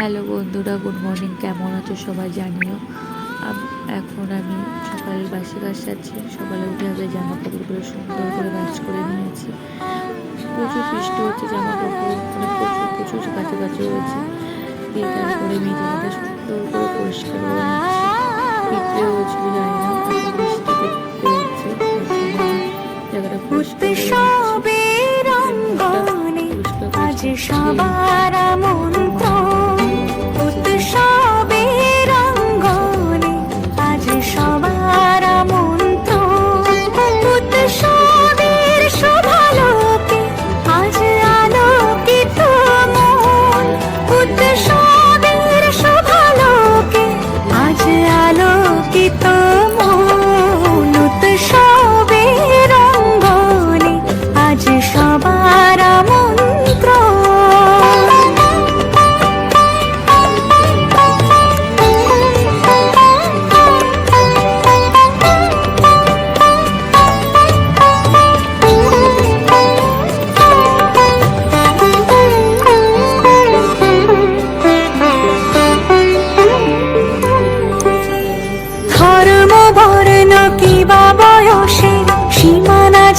Hello বন্ধুরা, good morning. কেমন আছো সবাই জানিও। এখন আমি সকালে বাসি কাজ সারছি। সকালে উঠে আগে জামা কাপড়গুলো সুন্দর করে ভাঁজ করে নিয়েছি। প্রচুর বৃষ্টি হচ্ছে, জামা কাপড় প্রচুর প্রচুর কাছাকাছি হয়েছে। দিয়ে তারপরে আমি জায়গাটা সুন্দর করে পরিষ্কার করে নিচ্ছি। পিঁপড়ে হয়েছিল জানি না, বৃষ্টিতে পিঁপড়ে হচ্ছে, জায়গাটা পরিষ্কার করে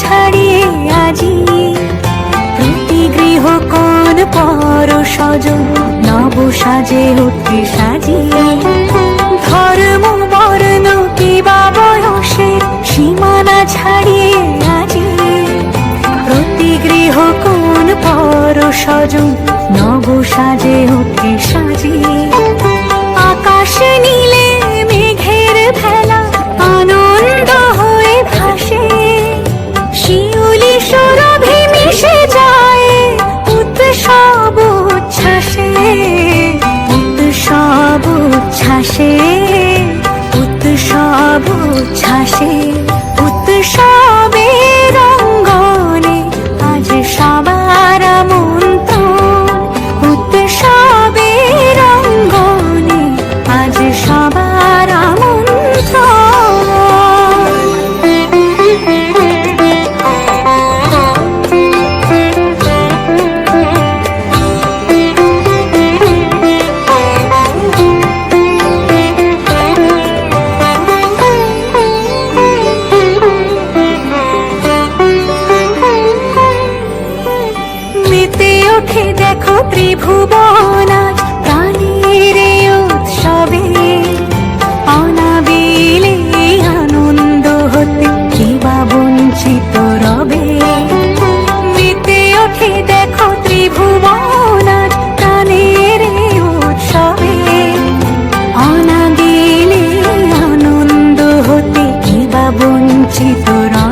ছাড়িয়ে আজি প্রতি গৃহ কোন পর সজন নব সাজে উঠে সাজিয়ে ধর্ম বর্ণ কিবা বয়সের সীমানা ছাড়িয়ে আজি প্রতি গৃহ কোন পর সজন নব সাজে উঠে সাজিয়ে আকাশে নীলে মেঘের ভেলা আনন্দ হয়ে ভাসে শিউলি সুরভি মিশে যায় উৎসব উচ্ছ্বাসে উৎসব উচ্ছ্বাসে উৎসব উচ্ছ্বাসে উৎসবের অঙ্গনে আজ সবার আমন্ত্রণ উৎসবের অঙ্গনে আজ সবার আমন্ত্রণ দেখো ত্রিভুবন প্রাণীর উৎসবে অনাবিলে আনন্দ হতে কিবা বঞ্চিত রবে মেতে ওঠে দেখো ত্রিভুবন প্রাণীর উৎসবে অনাবিলে আনন্দ হতে কিবা বঞ্চিত রবে।